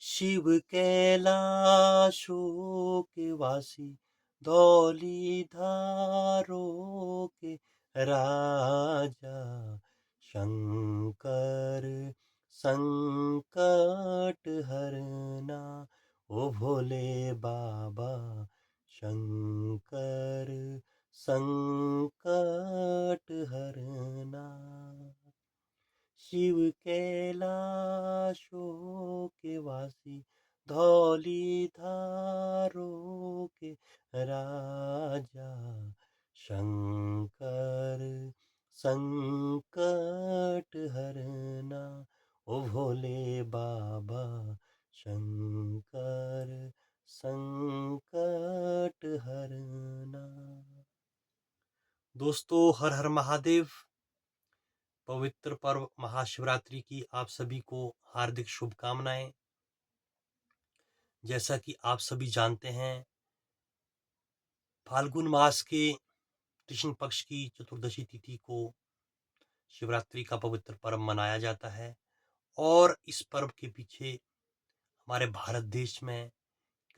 शिव कैलाशों के वासी धौलीधारों के राजा शंकर संकट हरना। ओ भोले बाबा शंकर संकट हरना। शिव कैलाशों के वासी धौलीधारों के राजा शंकर संकट हरना। ओ भोले बाबा शंकर संकट हरना। दोस्तों, हर हर महादेव। पवित्र पर्व महाशिवरात्रि की आप सभी को हार्दिक शुभकामनाएं। जैसा कि आप सभी जानते हैं, फाल्गुन मास के कृष्ण पक्ष की चतुर्दशी तिथि को शिवरात्रि का पवित्र पर्व मनाया जाता है और इस पर्व के पीछे हमारे भारत देश में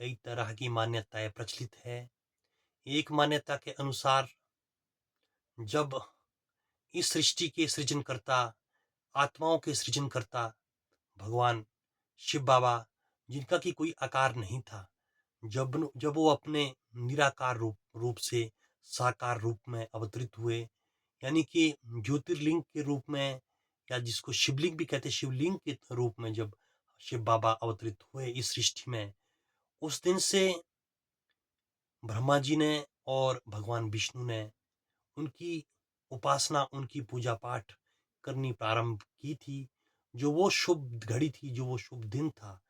कई तरह की मान्यताएं प्रचलित है। एक मान्यता के अनुसार जब इस सृष्टि के सृजनकर्ता, आत्माओं के सृजनकर्ता भगवान शिव बाबा, जिनका कि कोई आकार नहीं था, जब जब वो अपने निराकार रूप से साकार रूप में अवतरित हुए, यानी कि ज्योतिर्लिंग के रूप में, या जिसको शिवलिंग भी कहते हैं, शिवलिंग के रूप में जब शिव बाबा अवतरित हुए इस सृष्टि में, उस दिन से ब्रह्मा जी ने और भगवान विष्णु ने उनकी उपासना, उनकी पूजा पाठ करनी प्रारंभ की थी। जो वो शुभ घड़ी थी, जो वो शुभ दिन था,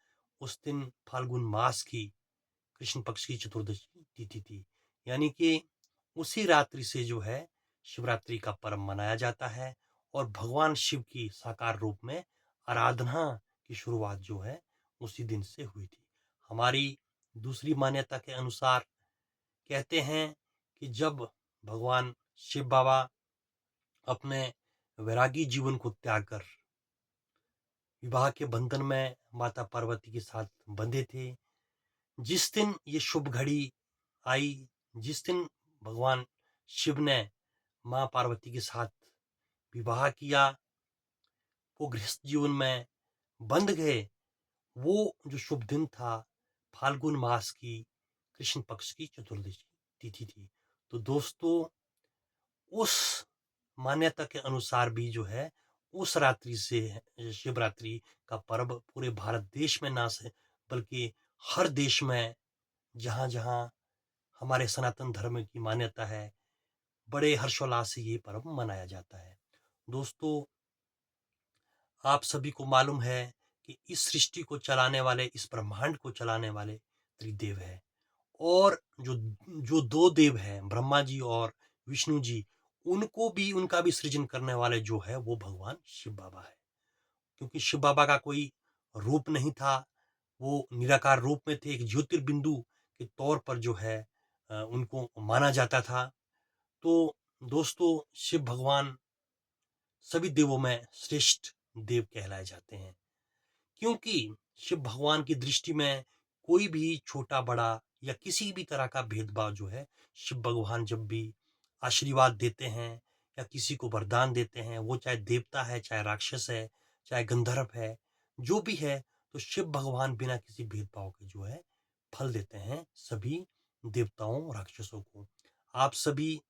उस दिन फाल्गुन मास की कृष्ण पक्ष की चतुर्दशी तिथि थी। यानी कि उसी रात्रि से जो है शिवरात्रि का पर्व मनाया जाता है और भगवान शिव की साकार रूप में आराधना की शुरुआत जो है उसी दिन से हुई थी। हमारी दूसरी मान्यता के अनुसार कहते हैं कि जब भगवान शिव बाबा अपने वैरागी जीवन को त्याग कर विवाह के बंधन में माता पार्वती के साथ बंधे थे, जिस दिन ये शुभ घड़ी आई, जिस दिन भगवान शिव ने मां पार्वती के साथ विवाह किया, वो गृहस्थ जीवन में बंध गए, वो जो शुभ दिन था फाल्गुन मास की कृष्ण पक्ष की चतुर्दशी तिथि थी। तो दोस्तों, उस मान्यता के अनुसार भी जो है उस रात्रि से शिवरात्रि का पर्व पूरे भारत देश में ना से बल्कि हर देश में, जहां जहां हमारे सनातन धर्म की मान्यता है, बड़े हर्षोल्लास से ये पर्व मनाया जाता है। दोस्तों, आप सभी को मालूम है कि इस सृष्टि को चलाने वाले, इस ब्रह्मांड को चलाने वाले त्रिदेव है, और जो जो दो देव हैं, ब्रह्मा जी और विष्णु जी, उनको भी, उनका भी सृजन करने वाले जो है वो भगवान शिव बाबा है। क्योंकि शिव बाबा का कोई रूप नहीं था, वो निराकार रूप में थे, एक ज्योतिर्बिंदु के तौर पर जो है उनको माना जाता था। तो दोस्तों, शिव भगवान सभी देवों में श्रेष्ठ देव कहलाए जाते हैं, क्योंकि शिव भगवान की दृष्टि में कोई भी छोटा बड़ा या किसी भी तरह का भेदभाव जो है, शिव भगवान जब भी आशीर्वाद देते हैं या किसी को वरदान देते हैं, वो चाहे देवता है, चाहे राक्षस है, चाहे गंधर्व है, जो भी है, तो शिव भगवान बिना किसी भेदभाव के जो है फल देते हैं सभी देवताओं राक्षसों को। आप सभी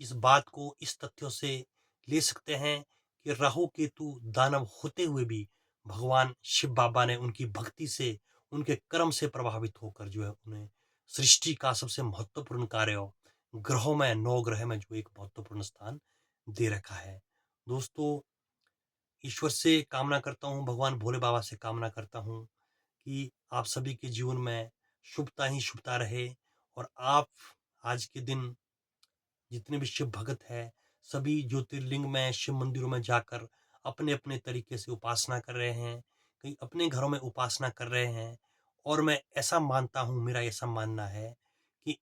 इस बात को इस तथ्यों से ले सकते हैं कि राहु केतु दानव होते हुए भी भगवान शिव बाबा ने उनकी भक्ति से, उनके कर्म से प्रभावित होकर जो है उन्हें सृष्टि का सबसे महत्वपूर्ण कार्य, ग्रहों में, 9 ग्रह में जो एक महत्वपूर्ण स्थान दे रखा है। दोस्तों, ईश्वर से कामना करता हूँ, भगवान भोले बाबा से कामना करता हूँ कि आप सभी के जीवन में शुभता ही शुभता रहे, और आप आज के दिन जितने भी शिव भगत हैं, सभी ज्योतिर्लिंग में, शिव मंदिरों में जाकर अपने अपने तरीके से उपासना कर रहे हैं, कहीं अपने घरों में उपासना कर रहे हैं। और मैं ऐसा मानता हूँ, मेरा ऐसा मानना है कि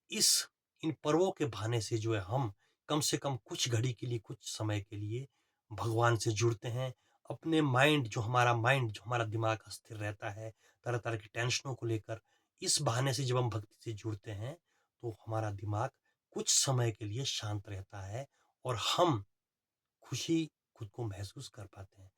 इन पर्वों के बहाने से जो है हम कम से कम कुछ घड़ी के लिए, कुछ समय के लिए भगवान से जुड़ते हैं, अपने माइंड जो हमारा दिमाग अस्थिर रहता है तरह-तरह की टेंशनों को लेकर, इस बहाने से जब हम भक्ति से जुड़ते हैं, तो हमारा दिमाग कुछ समय के लिए शांत रहता है और हम खुशी खुद को महसूस कर पाते हैं।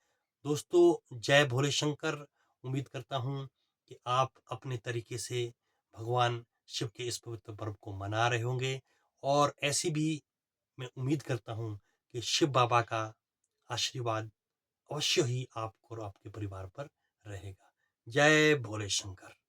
दोस्तों, जय भोले शंकर। उम्मीद करता हूँ कि आप अपने तरीके से भगवान शिव के इस पवित्र पर्व को मना रहे होंगे और ऐसी भी मैं उम्मीद करता हूँ कि शिव बाबा का आशीर्वाद अवश्य ही आपको और आपके परिवार पर रहेगा। जय भोले शंकर।